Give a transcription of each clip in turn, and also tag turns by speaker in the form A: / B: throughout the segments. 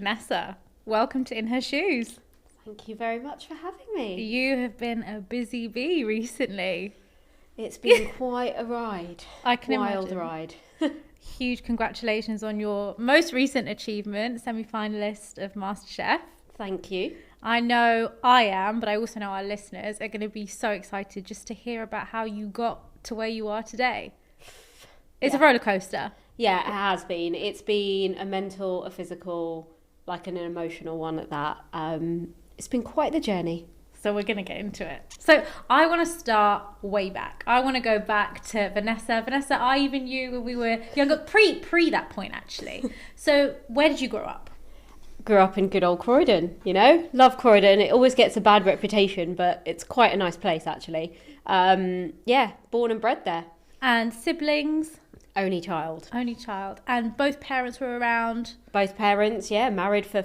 A: Vanessa. Welcome to In Her Shoes.
B: Thank you very much for having me.
A: You have been a busy bee recently.
B: It's been quite a ride.
A: I can
B: Wild
A: imagine.
B: ride.
A: Huge congratulations on your most recent achievement, semi-finalist of Masterchef.
B: Thank you.
A: I know I am, but I also know our listeners are going to be so excited just to hear about how you got to where you are today. It's a roller coaster.
B: Yeah, it has been. It's been a mental, a physical, like an emotional one at that. It's been quite the journey.
A: So we're going to get into it. So I want to start way back. I want to go back to Vanessa. Vanessa, I even knew when we were younger, pre that point actually. So where did you grow up?
B: Grew up in good old Croydon, you know? Love Croydon. It always gets a bad reputation, but it's quite a nice place actually. Born and bred there.
A: And siblings?
B: Only child.
A: Only child. And both parents were around?
B: Both parents, married for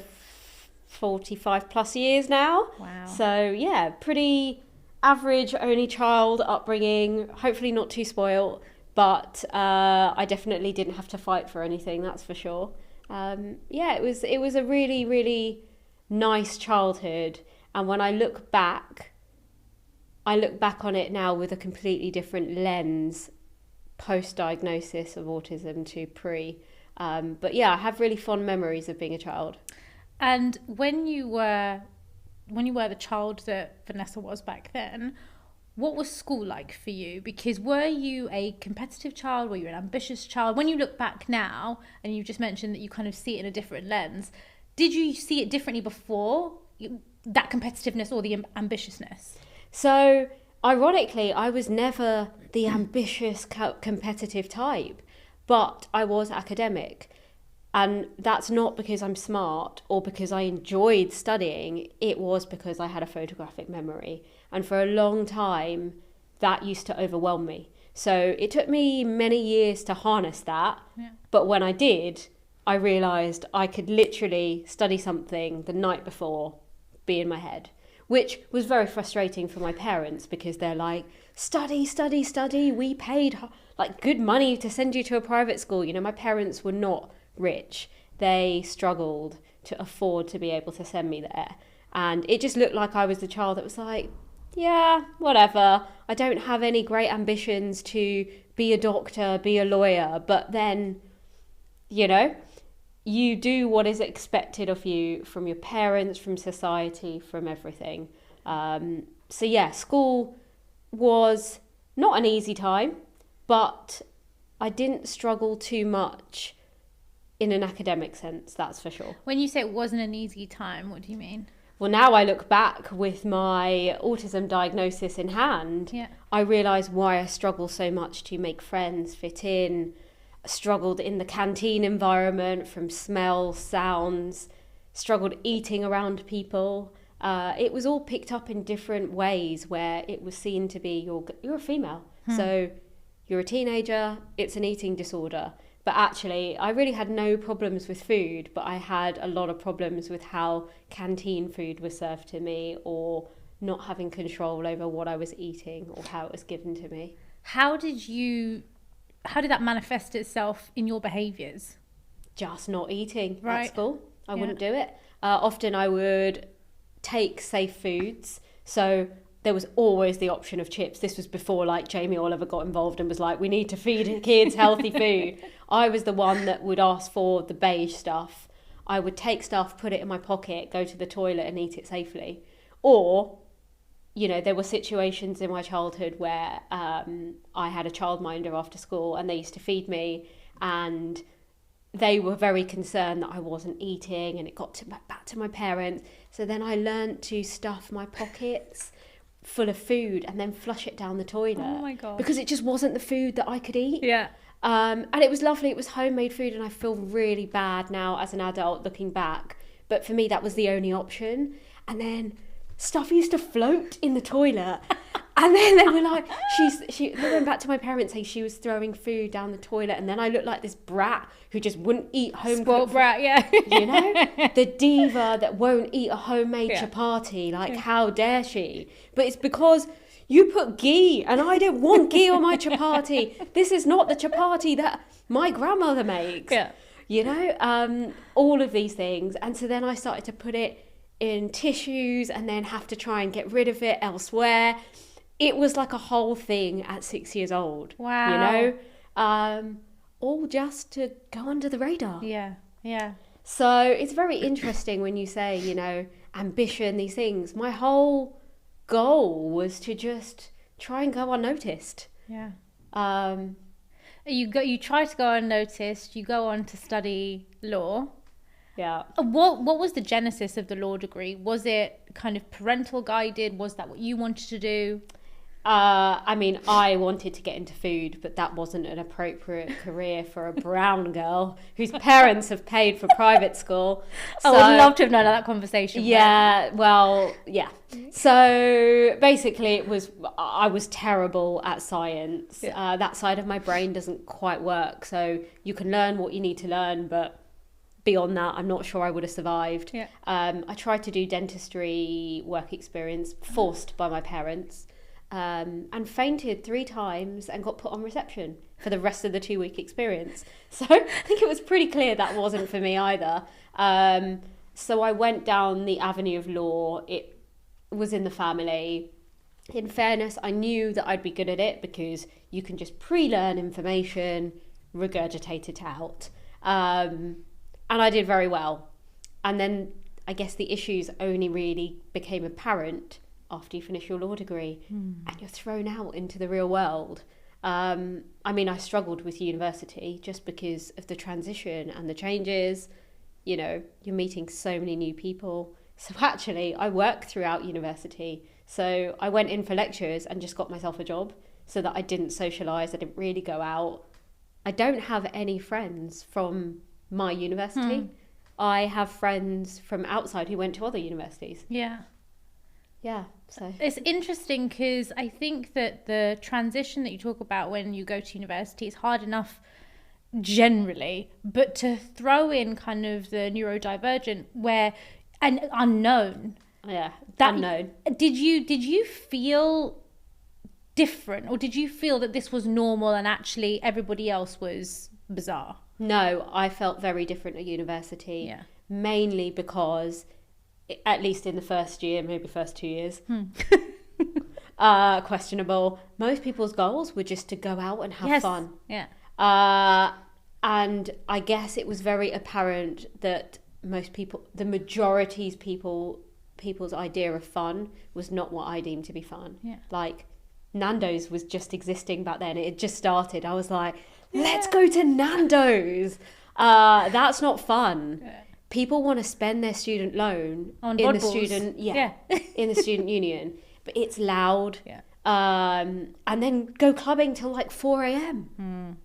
B: 45 plus years now.
A: Wow.
B: So pretty average only child upbringing, hopefully not too spoiled, but I definitely didn't have to fight for anything, that's for sure. It was a really, really nice childhood, and when I look back on it now with a completely different lens, post-diagnosis of autism to pre. I have really fond memories of being a child.
A: And when you were the child that Vanessa was back then, what was school like for you? Because were you a competitive child? Were you an ambitious child? When you look back now, and you just mentioned that you kind of see it in a different lens, did you see it differently before, that competitiveness or the ambitiousness?
B: So, ironically, I was never the ambitious, competitive type, but I was academic. And that's not because I'm smart or because I enjoyed studying. It was because I had a photographic memory. And for a long time, that used to overwhelm me. So it took me many years to harness that. Yeah. But when I did, I realised I could literally study something the night before, be in my head, which was very frustrating for my parents because they're like, study, study, study. We paid like good money to send you to a private school. You know, my parents were not rich. They struggled to afford to be able to send me there. And it just looked like I was the child that was like, yeah, whatever. I don't have any great ambitions to be a doctor, be a lawyer. But then, you know, you do what is expected of you from your parents, from society, from everything. School was not an easy time, but I didn't struggle too much in an academic sense, that's for sure.
A: When you say it wasn't an easy time, what do you mean?
B: Well, now I look back with my autism diagnosis in hand, I realise why I struggle so much to make friends, fit in, struggled in the canteen environment from smell, sounds, struggled eating around people. It was all picked up in different ways where it was seen to be you're a female. So you're a teenager, it's an eating disorder. But actually, I really had no problems with food, but I had a lot of problems with how canteen food was served to me or not having control over what I was eating or how it was given to me.
A: How did that manifest itself in your behaviours?
B: Just not eating
A: at
B: school. I wouldn't do it. Often I would take safe foods. So there was always the option of chips. This was before like Jamie Oliver got involved and was like, we need to feed kids healthy food. I was the one that would ask for the beige stuff. I would take stuff, put it in my pocket, go to the toilet and eat it safely. Or, you know, there were situations in my childhood where I had a childminder after school and they used to feed me and they were very concerned that I wasn't eating and it got back to my parents. So then I learned to stuff my pockets full of food and then flush it down the toilet.
A: Oh my God.
B: Because it just wasn't the food that I could eat.
A: Yeah.
B: And it was lovely. It was homemade food and I feel really bad now as an adult looking back. But for me, that was the only option. And then stuff used to float in the toilet. And then they were like, they went back to my parents saying she was throwing food down the toilet. And then I looked like this brat who just wouldn't eat home
A: spoiled brat, yeah.
B: You know, the diva that won't eat a homemade chapati. Like, how dare she? But it's because you put ghee and I don't want ghee on my chapati. This is not the chapati that my grandmother makes. all of these things. And so then I started to put it in tissues and then have to try and get rid of it elsewhere. It was like a whole thing at 6 years old.
A: Wow.
B: All just to go under the radar.
A: Yeah.
B: So it's very interesting when you say, ambition, these things. My whole goal was to just try and go unnoticed.
A: Yeah.
B: Um,
A: You try to go unnoticed. You go on to study law.
B: yeah.
A: What was the genesis of the law degree? Was it kind of parental guided? Was that what you wanted to do?
B: I wanted to get into food, but that wasn't an appropriate career for a brown girl whose parents have paid for private school.
A: I would love to have known that conversation.
B: Yeah, well, yeah. So basically I was terrible at science.
A: Yeah.
B: That side of my brain doesn't quite work. So you can learn what you need to learn, but beyond that, I'm not sure I would have survived.
A: Yeah.
B: I tried to do dentistry work experience, forced by my parents. And fainted 3 times and got put on reception for the rest of the 2-week experience. So I think it was pretty clear that wasn't for me either. So I went down the avenue of law. It was in the family. In fairness, I knew that I'd be good at it because you can just pre-learn information, regurgitate it out. And I did very well. And then I guess the issues only really became apparent after you finish your law degree and you're thrown out into the real world. I struggled with university just because of the transition and the changes. You're meeting so many new people. So actually, I worked throughout university. So I went in for lectures and just got myself a job so that I didn't socialise. I didn't really go out. I don't have any friends from my university. I have friends from outside who went to other universities. Yeah, so
A: it's interesting because I think that the transition that you talk about when you go to university is hard enough generally, but to throw in kind of the neurodivergent and unknown.
B: Yeah,
A: that
B: unknown.
A: Did you feel different, or did you feel that this was normal and actually everybody else was bizarre?
B: No, I felt very different at university. Mainly because, at least in the first year, maybe first 2 years, questionable. Most people's goals were just to go out and have fun. And I guess it was very apparent that most people, the majority's people's idea of fun was not what I deemed to be fun. Like, Nando's was just existing back then. It had just started. I was like, let's go to Nando's. That's not fun. People want to spend their student loan
A: on
B: in the
A: bottles.
B: student, in the student union, but it's loud. And then go clubbing till like 4 a.m.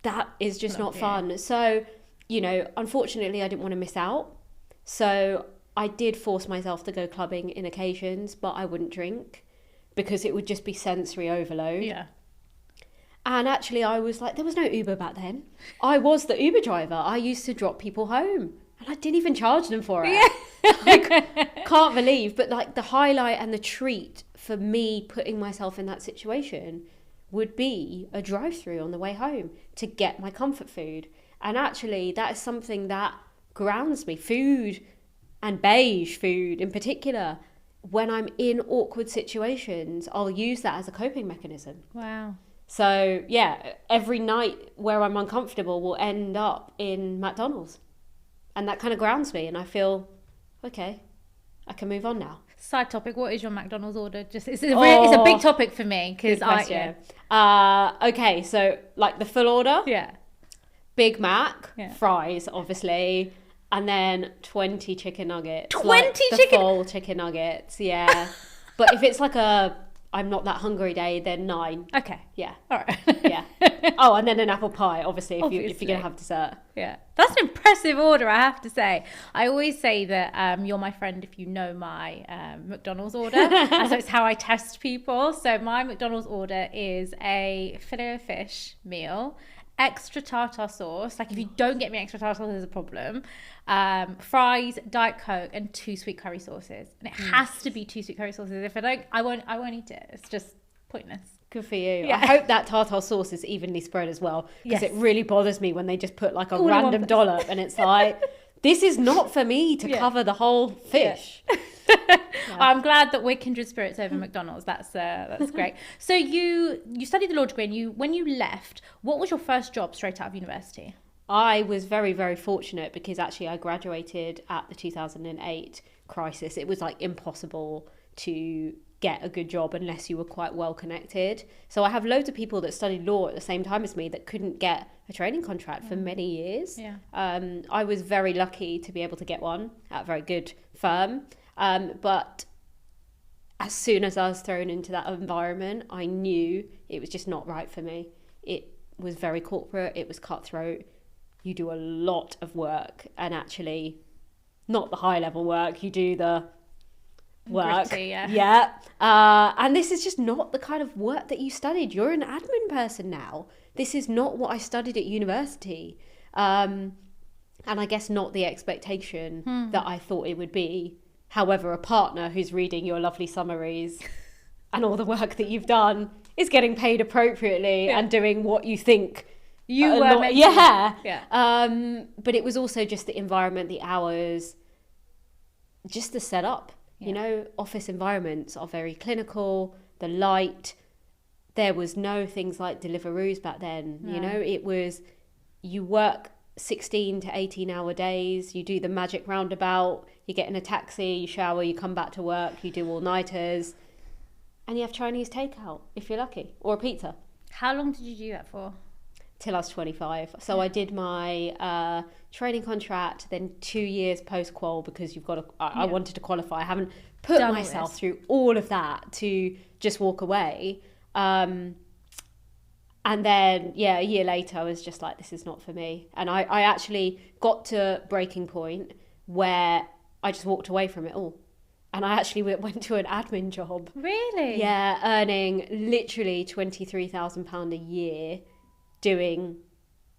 B: That is just not fun. So, unfortunately, I didn't want to miss out. So I did force myself to go clubbing in occasions, but I wouldn't drink because it would just be sensory overload. And actually, I was like, there was no Uber back then. I was the Uber driver. I used to drop people home. And I didn't even charge them for it. Can't believe. But like the highlight and the treat for me putting myself in that situation would be a drive-through on the way home to get my comfort food. And actually, that is something that grounds me. Food, and beige food in particular. When I'm in awkward situations, I'll use that as a coping mechanism.
A: Wow.
B: So, every night where I'm uncomfortable will end up in McDonald's. And that kind of grounds me, and I feel, okay, I can move on now.
A: Side topic, what is your McDonald's order? It's a big topic for me.
B: Okay, so like the full order? Big Mac, fries, obviously, and then 20 chicken nuggets.
A: 20
B: chicken? Full chicken nuggets, But if it's like I'm not that hungry day, then 9.
A: Okay.
B: Yeah.
A: All right.
B: Yeah. Oh, and then an apple pie, obviously, if you're going to have dessert.
A: Yeah. That's an impressive order, I have to say. I always say that you're my friend if you know my McDonald's order. And so it's how I test people. So my McDonald's order is a filet of fish meal, extra tartar sauce. Like if you don't get me extra tartar sauce, there's a problem. Fries, Diet Coke, and 2 sweet curry sauces. And it has to be 2 sweet curry sauces. If I don't, I won't eat it. It's just pointless.
B: Good for you.
A: Yeah.
B: I hope that tartar sauce is evenly spread as well, because
A: Yes.
B: it really bothers me when they just put like a
A: All in one
B: random
A: place.
B: dollop and it's like, this is not for me to cover the whole fish.
A: I'm glad that we're kindred spirits over McDonald's. That's great. So you studied the law degree, and when you left, what was your first job straight out of university?
B: I was very, very fortunate because actually I graduated at the 2008 crisis. It was like impossible to get a good job unless you were quite well connected. So I have loads of people that studied law at the same time as me that couldn't get a training contract for many years.
A: Yeah.
B: I was very lucky to be able to get one at a very good firm. But as soon as I was thrown into that environment, I knew it was just not right for me. It was very corporate. It was cutthroat. You do a lot of work, and actually not the high level work. You do the work.
A: Gritty, yeah.
B: Yeah. And this is just not the kind of work that you studied. You're an admin person now. This is not what I studied at university. And I guess not the expectation that I thought it would be. However, a partner who's reading your lovely summaries and all the work that you've done is getting paid appropriately and doing what you think
A: You were meant to.
B: Yeah. But it was also just the environment, the hours, just the setup. You know, office environments are very clinical, the light. There was no things like Deliveroos back then.
A: No.
B: You know, it was, you work 16 to 18 hour days, you do the magic roundabout, you get in a taxi, you shower, you come back to work, you do all-nighters, and you have Chinese takeout if you're lucky, or a pizza.
A: How long did you do that for?
B: Till I was 25. So I did my training contract, then 2 years post-qual, because you've got to, I wanted to qualify. I haven't put
A: Done
B: myself through all of that to just walk away. And then, a year later, I was just like, this is not for me. And I actually got to breaking point where I just walked away from it all. And I actually went to an admin job.
A: Really?
B: Yeah, earning literally £23,000 a year doing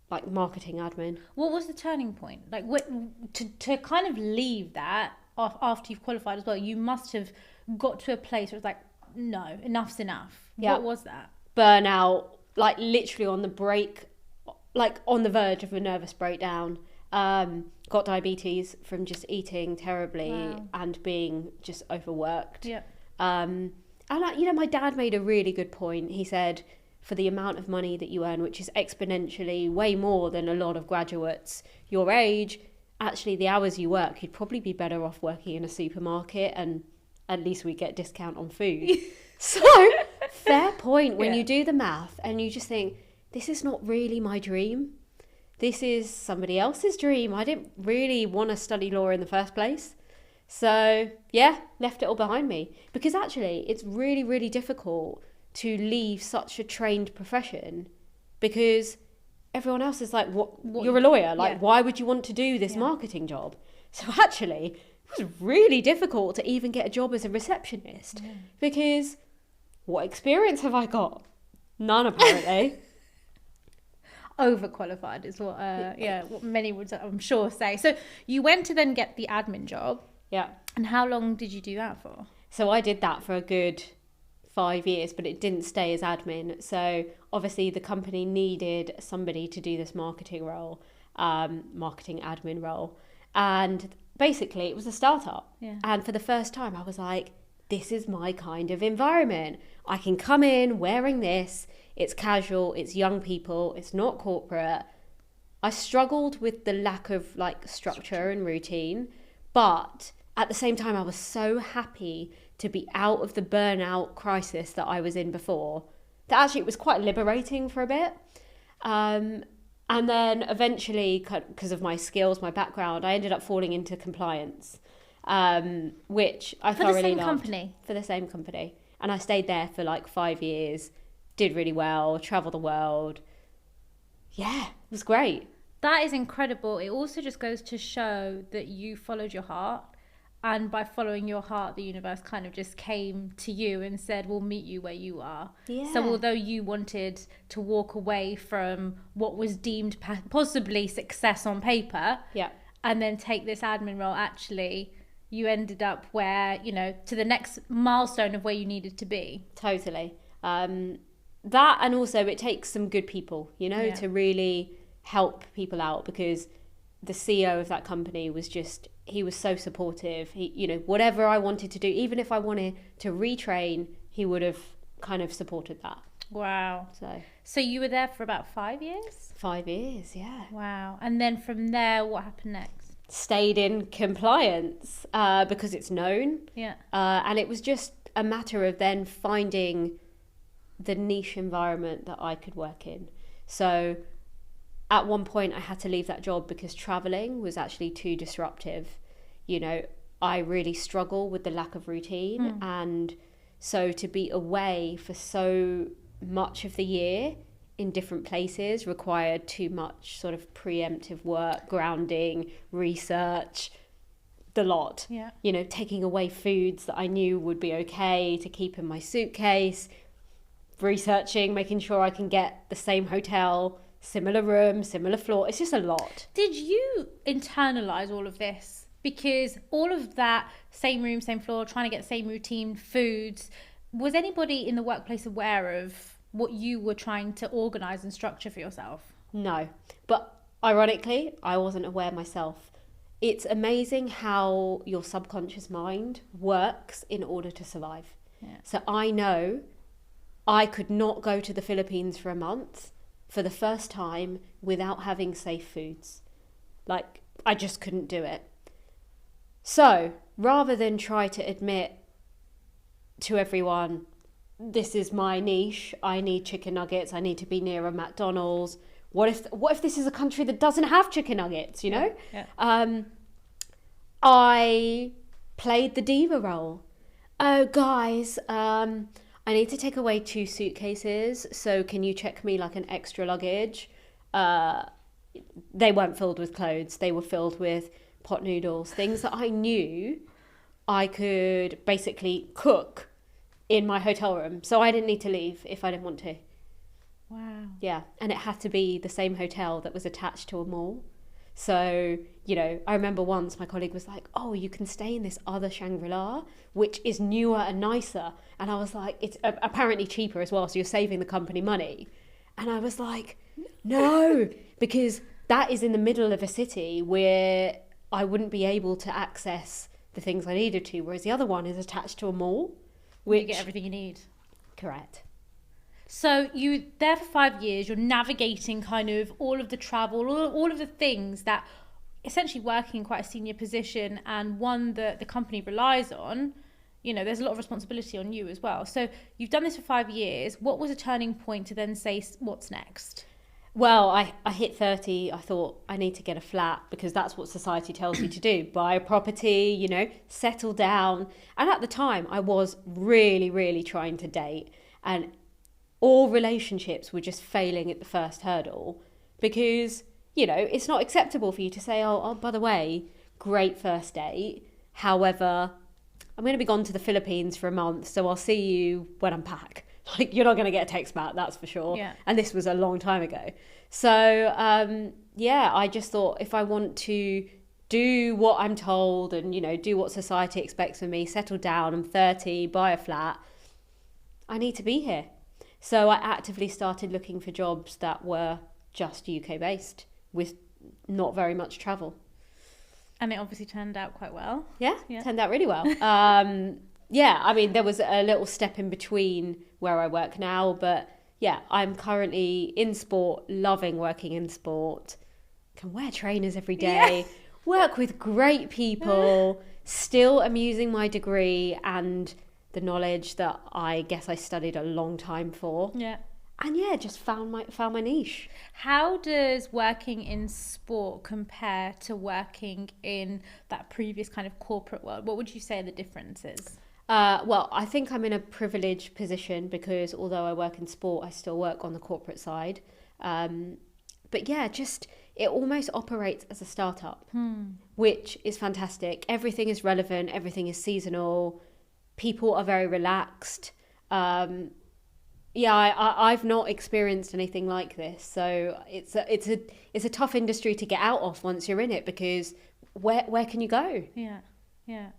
B: like marketing admin.
A: What was the turning point? Like, to kind of leave that after you've qualified as well, you must have got to a place where it's like, no, enough's enough.
B: Yeah.
A: What was that?
B: Burnout, like literally on the break, like on the verge of a nervous breakdown. Got diabetes from just eating terribly and being just overworked.
A: Yeah.
B: And my dad made a really good point. He said, for the amount of money that you earn, which is exponentially way more than a lot of graduates your age, actually the hours you work, you'd probably be better off working in a supermarket, and at least we get discount on food. So, fair point when you do the math and you just think, this is not really my dream. This is somebody else's dream. I didn't really want to study law in the first place. So, left it all behind me. Because actually, it's really, really difficult to leave such a trained profession, because everyone else is like, what you're a lawyer, like why would you want to do this marketing job? So actually it was really difficult to even get a job as a receptionist, because what experience have I got? None, apparently.
A: Overqualified is what what many would, I'm sure, say. So you went to then get the admin job.
B: Yeah.
A: And how long did you do that for?
B: So I did that for a good 5 years, but it didn't stay as admin. So obviously the company needed somebody to do this marketing role, marketing admin role. And basically it was a startup.
A: Yeah.
B: And for the first time I was like, this is my kind of environment. I can come in wearing this. It's casual. It's young people. It's not corporate. I struggled with the lack of like structure and routine, but at the same time I was so happy to be out of the burnout crisis that I was in before, that actually it was quite liberating for a bit. And then eventually, because of my skills, my background, I ended up falling into compliance, which I thoroughly loved. For the same company. And I stayed there for like 5 years, did really well, traveled the world. Yeah, it was great.
A: That is incredible. It also just goes to show that you followed your heart. And by following your heart, the universe kind of just came to you and said, we'll meet you where you are.
B: Yeah.
A: So although you wanted to walk away from what was deemed possibly success on paper, and then take this admin role, actually, you ended up where, to the next milestone of where you needed to be.
B: Totally. that, and also it takes some good people, you know,
A: Yeah.
B: to really help people out, because the CEO of that company was just, he was so supportive. He, you know, whatever I wanted to do, even if I wanted to retrain, he would have kind of supported that.
A: Wow. So you were there for about 5 years?
B: 5 years, yeah.
A: Wow. And then from there, what happened next?
B: Stayed in compliance because it's known.
A: Yeah.
B: And it was just a matter of then finding the niche environment that I could work in. So at one point I had to leave that job because traveling was actually too disruptive. You know, I really struggle with the lack of routine. And so to be away for so much of the year in different places required too much sort of preemptive work, grounding, research, the lot.
A: Yeah.
B: You know, taking away foods that I knew would be okay to keep in my suitcase, researching, making sure I can get the same hotel, similar room, similar floor. It's just a lot.
A: Did you internalize all of this? Because all of that, same room, same floor, trying to get the same routine, foods, was anybody in the workplace aware of what you were trying to organise and structure for yourself?
B: No. But ironically, I wasn't aware myself. It's amazing how your subconscious mind works in order to survive.
A: Yeah.
B: So I know I could not go to the Philippines for a month for the first time without having safe foods. Like, I just couldn't do it. So, rather than try to admit to everyone, this is my niche, I need chicken nuggets, I need to be near a McDonald's. What if this is a country that doesn't have chicken nuggets, you know?
A: Yeah.
B: I played the diva role. Oh, guys, I need to take away 2 suitcases, so can you check me like an extra luggage? They weren't filled with clothes, they were filled with pot noodles, things that I knew I could basically cook in my hotel room, so I didn't need to leave if I didn't want to.
A: Wow.
B: Yeah, and it had to be the same hotel that was attached to a mall. So, you know, I remember once my colleague was like, oh, you can stay in this other Shangri-La, which is newer and nicer. And I was like, it's apparently cheaper as well, so you're saving the company money. And I was like, no, because that is in the middle of a city where I wouldn't be able to access the things I needed to, whereas the other one is attached to a mall.
A: You get everything you need.
B: Correct.
A: So you there for 5 years, you're navigating kind of all of the travel, all of the things that essentially working in quite a senior position and one that the company relies on, you know, there's a lot of responsibility on you as well. So you've done this for 5 years. What was a turning point to then say, what's next?
B: Well, I hit 30. I thought I need to get a flat because that's what society tells you to do. Buy a property, you know, settle down. And at the time, I was really, really trying to date. And all relationships were just failing at the first hurdle because, you know, it's not acceptable for you to say, oh, by the way, great first date. However, I'm going to be gone to the Philippines for a month, so I'll see you when I'm back. Like, you're not going to get a text back, that's for sure.
A: Yeah.
B: And this was a long time ago. So, I just thought if I want to do what I'm told and, you know, do what society expects of me, settle down, I'm 30, buy a flat, I need to be here. So I actively started looking for jobs that were just UK based with not very much travel.
A: And it obviously turned out quite well.
B: Yeah. Turned out really well. I mean, there was a little step in between where I work now, but yeah, I'm currently in sport, loving working in sport, can wear trainers every day, work with great people, still am using my degree and the knowledge that I guess I studied a long time for.
A: Yeah.
B: And yeah, just found my niche.
A: How does working in sport compare to working in that previous kind of corporate world? What would you say are the differences?
B: Well, I think I'm in a privileged position because although I work in sport, I still work on the corporate side. But yeah, just it almost operates as a startup, which is fantastic. Everything is relevant. Everything is seasonal. People are very relaxed. I've not experienced anything like this. So it's a tough industry to get out of once you're in it because where can you go?
A: Yeah.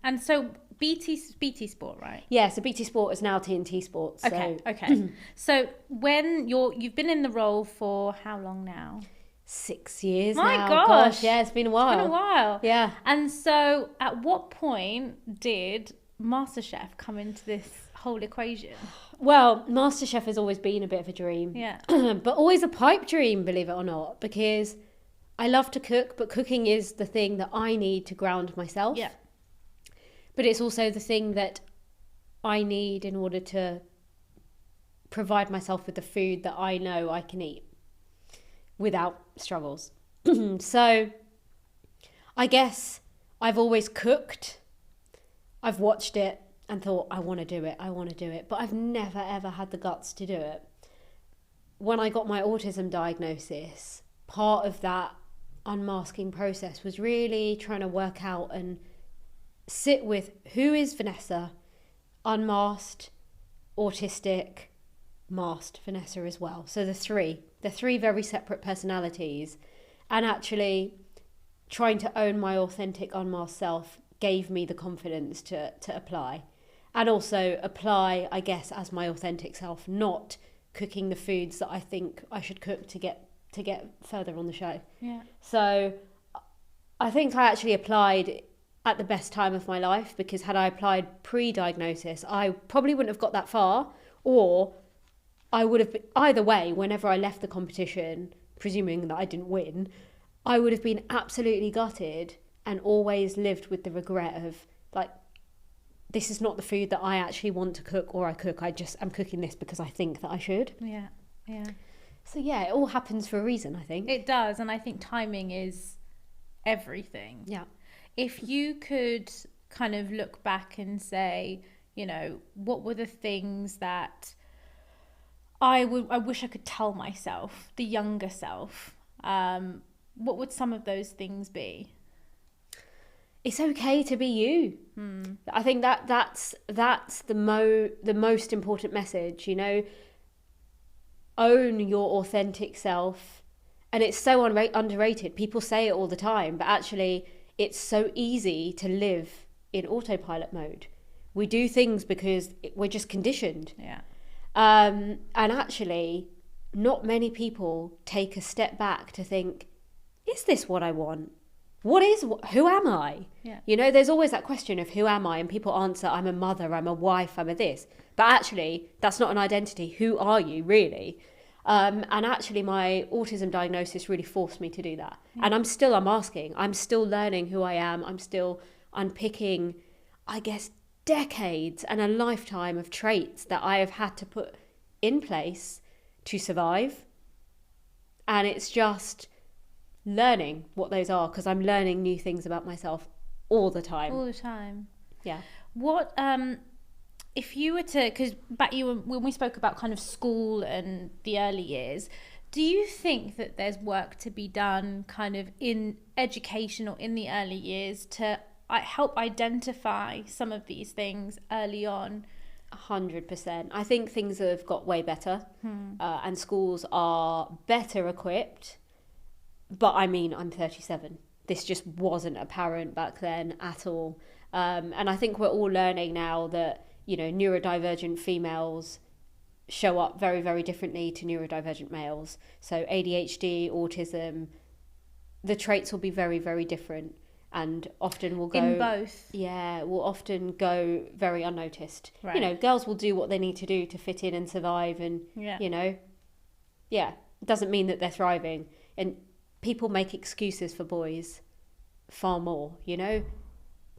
A: And so BT Sport, right?
B: Yeah, so BT Sport is now TNT Sport. So.
A: Okay. So when you've been in the role for how long now?
B: 6 years
A: My
B: now.
A: gosh.
B: Yeah, it's been a while.
A: It's been a while.
B: Yeah.
A: And so at what point did Masterchef come into this whole equation?
B: Well, Masterchef has always been a bit of a dream.
A: Yeah.
B: But always a pipe dream, believe it or not, because I love to cook, but cooking is the thing that I need to ground myself.
A: Yeah.
B: But it's also the thing that I need in order to provide myself with the food that I know I can eat without struggles. So I guess I've always cooked. I've watched it and thought, I want to do it. But I've never, ever had the guts to do it. When I got my autism diagnosis, part of that unmasking process was really trying to work out and sit with who is Vanessa, unmasked, autistic, masked Vanessa as well. So the three very separate personalities, and actually trying to own my authentic unmasked self gave me the confidence to apply, and also apply, I guess, as my authentic self, not cooking the foods that I think I should cook to get further on the show.
A: Yeah.
B: So I think I actually applied at the best time of my life, because had I applied pre-diagnosis, I probably wouldn't have got that far, or I would have been, either way, whenever I left the competition, presuming that I didn't win, I would have been absolutely gutted and always lived with the regret of, like, this is not the food that I actually want to cook or I cook. I'm cooking this because I think that I should.
A: Yeah, yeah.
B: So yeah, it all happens for a reason, I think.
A: It does, and I think timing is everything.
B: Yeah.
A: If you could kind of look back and say, you know, what were the things that I wish I could tell myself, the younger self, what would some of those things be?
B: It's okay to be you. I think that's the most important message, you know. Own your authentic self. And it's so underrated. People say it all the time, but actually it's so easy to live in autopilot mode. We do things because we're just conditioned.
A: Yeah.
B: And actually, not many people take a step back to think, is this what I want? Who am I?
A: Yeah.
B: You know, there's always that question of who am I? And people answer, I'm a mother, I'm a wife, I'm a this. But actually, that's not an identity. Who are you, really? And actually, my autism diagnosis really forced me to do that. Yeah. And I'm still unmasking. I'm still learning who I am. I'm still unpicking, I guess, decades and a lifetime of traits that I have had to put in place to survive. And it's just learning what those are, because I'm learning new things about myself all the time. Yeah.
A: What if you were to, because back when we spoke about kind of school and the early years, do you think that there's work to be done kind of in education or in the early years to help identify some of these things early on?
B: 100%. I think things have got way better, and schools are better equipped. But I mean, I'm 37. This just wasn't apparent back then at all. And I think we're all learning now that, you know, neurodivergent females show up very, very differently to neurodivergent males. So ADHD, autism, the traits will be very, very different, and often will go
A: in both.
B: Yeah, will often go very unnoticed.
A: Right.
B: You know, girls will do what they need to do to fit in and survive, and you know, yeah, it doesn't mean that they're thriving. And people make excuses for boys far more, you know.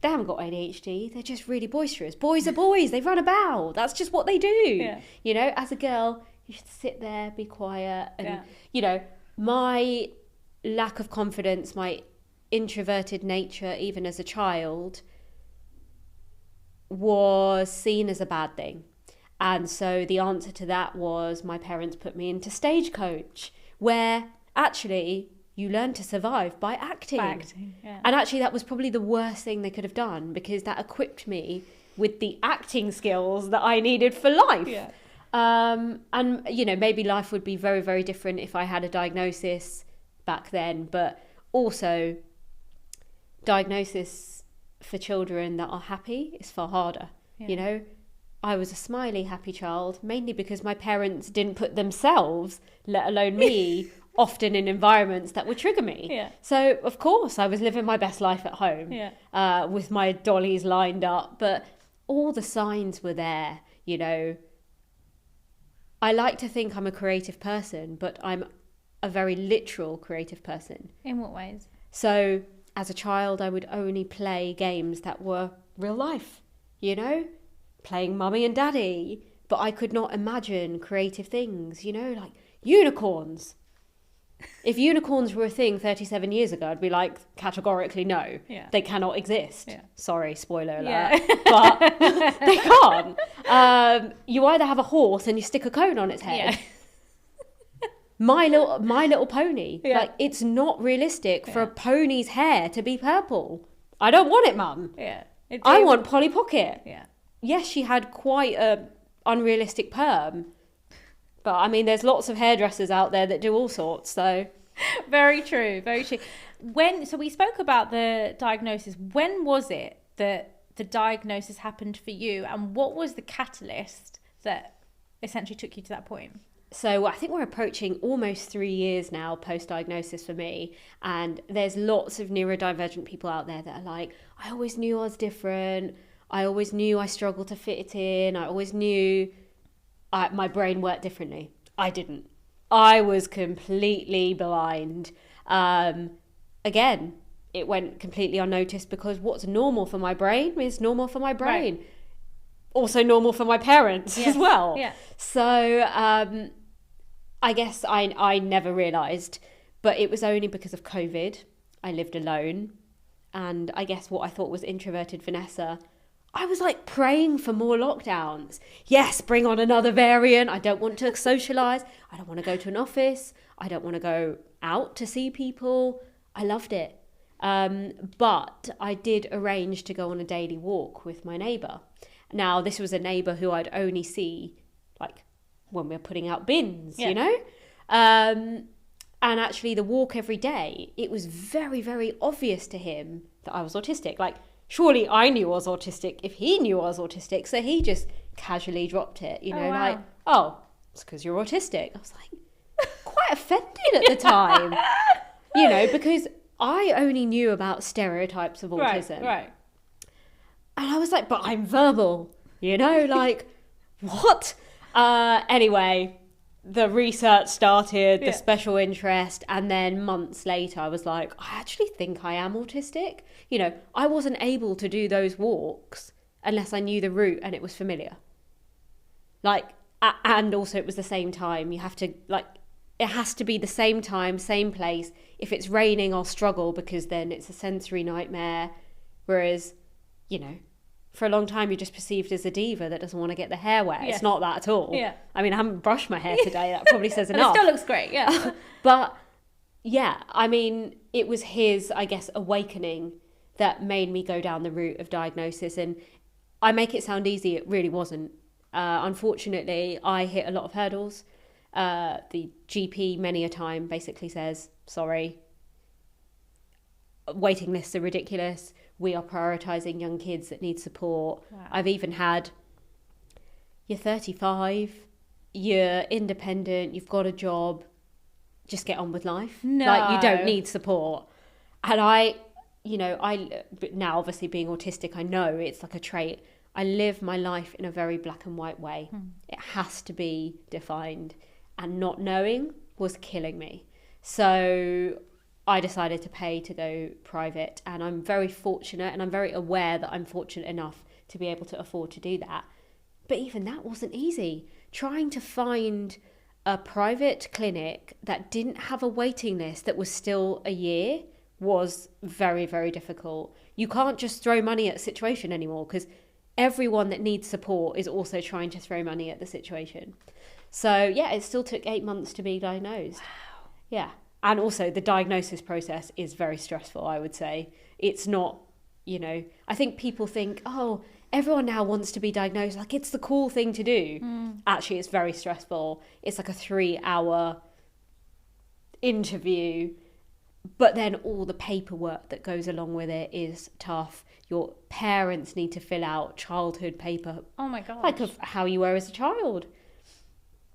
B: They haven't got ADHD, they're just really boisterous. Boys are boys, they run about. That's just what they do. Yeah. You know, as a girl, you should sit there, be quiet. And, you know, my lack of confidence, my introverted nature, even as a child, was seen as a bad thing. And so the answer to that was my parents put me into Stagecoach, where actually you learn to survive by acting.
A: Yeah.
B: And actually that was probably the worst thing they could have done, because that equipped me with the acting skills that I needed for life.
A: Yeah.
B: And, you know, maybe life would be very, very different if I had a diagnosis back then. But also, diagnosis for children that are happy is far harder. You know, I was a smiley, happy child, mainly because my parents didn't put themselves, let alone me, often in environments that would trigger me.
A: Yeah.
B: So, of course, I was living my best life at home with my dollies lined up. But all the signs were there, you know. I like to think I'm a creative person, but I'm a very literal creative person.
A: In what ways?
B: So, as a child, I would only play games that were real life, you know, playing mummy and daddy. But I could not imagine creative things, you know, like unicorns. If unicorns were a thing 37 years ago, I'd be like, categorically no.
A: Yeah.
B: They cannot exist.
A: Yeah.
B: Sorry, spoiler alert.
A: Yeah.
B: But they can't. You either have a horse and you stick a cone on its head.
A: Yeah.
B: My Little Pony.
A: Yeah.
B: Like, it's not realistic for a pony's hair to be purple. I don't want it, Mum.
A: Yeah.
B: I want Polly Pocket.
A: Yeah.
B: Yes, she had quite a unrealistic perm. But, I mean, there's lots of hairdressers out there that do all sorts, so...
A: Very true, very true. So we spoke about the diagnosis. When was it that the diagnosis happened for you? And what was the catalyst that essentially took you to that point?
B: So I think we're approaching almost 3 years now post-diagnosis for me. And there's lots of neurodivergent people out there that are like, I always knew I was different. I always knew I struggled to fit it in. I always knew... my brain worked differently. I didn't. I was completely blind. Again, it went completely unnoticed because what's normal for my brain is normal for my brain. Right. Also normal for my parents as well. Yeah. So I guess I never realised, but it was only because of COVID. I lived alone. And I guess what I thought was introverted Vanessa, I was like praying for more lockdowns. Yes, bring on another variant. I don't want to socialise. I don't want to go to an office. I don't want to go out to see people. I loved it. But I did arrange to go on a daily walk with my neighbour. Now, this was a neighbour who I'd only see like when we're putting out bins, you know? And actually the walk every day, it was very, very obvious to him that I was autistic. Like, surely I knew I was autistic if he knew I was autistic. So he just casually dropped it, you know, like, oh, it's because you're autistic. I was like, quite offended at the time, you know, because I only knew about stereotypes of autism. Right. And I was like, but I'm verbal, you know, like, what? Anyway, the research started, the special interest, and then months later I was like, I actually think I am autistic. You know, I wasn't able to do those walks unless I knew the route and it was familiar. Like, and also it was the same time. You have to, like, it has to be the same time, same place. If it's raining, I'll struggle because then it's a sensory nightmare. Whereas, you know, for a long time you're just perceived as a diva that doesn't want to get the hair wet. It's not that at all. Yeah. I mean, I haven't brushed my hair today. That probably says enough.
A: It still looks great, yeah.
B: But, yeah, I mean, it was his, I guess, awakening that made me go down the route of diagnosis. And I make it sound easy. It really wasn't. Unfortunately, I hit a lot of hurdles. The GP many a time basically says, sorry, waiting lists are ridiculous. We are prioritising young kids that need support. Wow. I've even had, you're 35, you're independent, you've got a job, just get on with life. No. Like, you don't need support. And I now obviously being autistic, I know it's like a trait. I live my life in a very black and white way. It has to be defined. And not knowing was killing me. So I decided to pay to go private, and I'm very fortunate, and I'm very aware that I'm fortunate enough to be able to afford to do that. But even that wasn't easy. Trying to find a private clinic that didn't have a waiting list that was still a year was very, very difficult. You can't just throw money at a situation anymore because everyone that needs support is also trying to throw money at the situation. So yeah, it still took 8 months to be diagnosed. Wow. Yeah. And also the diagnosis process is very stressful, I would say. It's not, you know, I think people think, oh, everyone now wants to be diagnosed. Like, it's the cool thing to do. Actually, it's very stressful. It's like a 3-hour interview But then all the paperwork that goes along with it is tough. Your parents need to fill out childhood paper.
A: Oh my gosh.
B: Like of how you were as a child.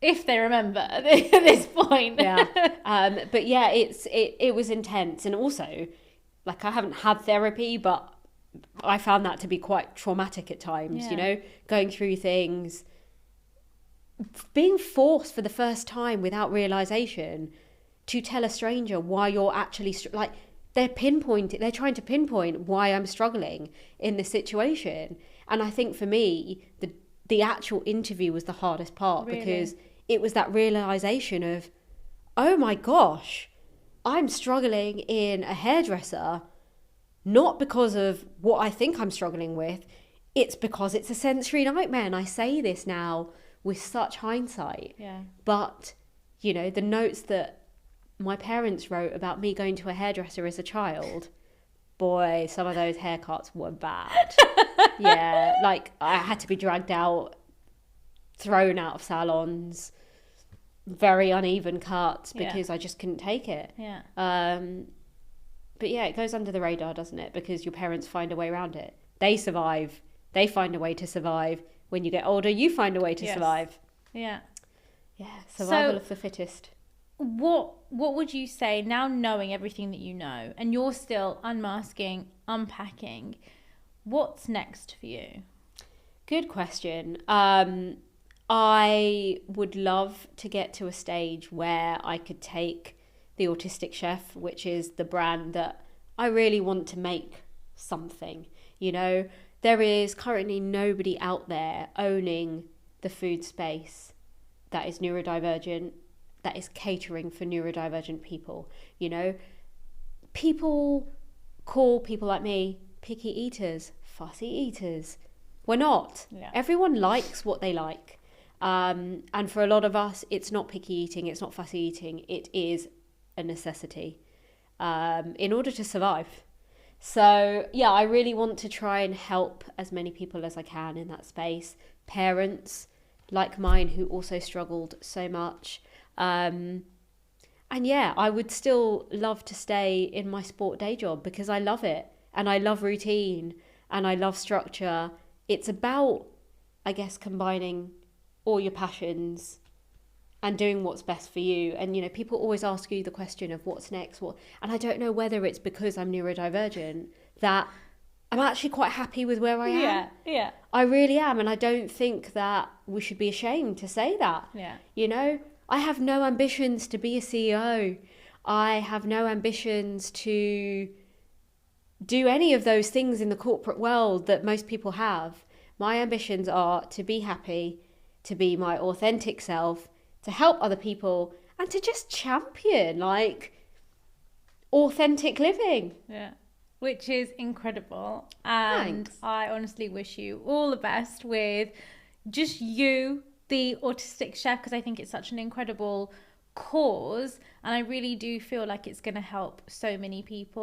A: If they remember at this point.
B: Yeah. But yeah, it was intense. And also, like, I haven't had therapy, but I found that to be quite traumatic at times,
A: Yeah.
B: you know, going through things, being forced for the first time without realization to tell a stranger why you're actually like they're trying to pinpoint why I'm struggling in this situation. And I think for me the actual interview was the hardest part.
A: Really?
B: Because it was that realization of, oh my gosh, I'm struggling in a hairdresser, not because of what I think I'm struggling with, it's because it's a sensory nightmare. And I say this now with such hindsight.
A: Yeah.
B: But, you know, the notes that my parents wrote about me going to a hairdresser as a child, boy, some of those haircuts were bad. Yeah, like I had to be dragged out, thrown out of salons, very uneven cuts because I just couldn't take it.
A: Yeah.
B: But yeah, it goes under the radar, doesn't it? Because your parents find a way around it. They survive. They find a way to survive. When you get older, you find a way to survive.
A: Yeah.
B: Yeah, survival of the fittest.
A: What would you say now, knowing everything that you know, and you're still unmasking, unpacking, what's next for you?
B: Good question. I would love to get to a stage where I could take the Autistic Chef, which is the brand that I really want to make something. You know, there is currently nobody out there owning the food space that is neurodivergent, that is catering for neurodivergent people. You know, people call people like me picky eaters, fussy eaters. We're not.
A: Yeah.
B: Everyone likes what they like. And for a lot of us, it's not picky eating, it's not fussy eating, it is a necessity in order to survive. So, yeah, I really want to try and help as many people as I can in that space. Parents like mine who also struggled so much. And yeah, I would still love to stay in my sport day job because I love it and I love routine and I love structure. It's about, I guess, combining all your passions and doing what's best for you. And, you know, people always ask you the question of what's next, and I don't know whether it's because I'm neurodivergent that I'm actually quite happy with where I am.
A: Yeah.
B: I really am. And I don't think that we should be ashamed to say that.
A: Yeah.
B: You know, I have no ambitions to be a CEO. I have no ambitions to do any of those things in the corporate world that most people have. My ambitions are to be happy, to be my authentic self, to help other people, and to just champion, like, authentic living.
A: Yeah. Which is incredible. And
B: Thanks.
A: I honestly wish you all the best with just you, the Autistic Chef, because I think it's such an incredible cause. And I really do feel like it's going to help so many people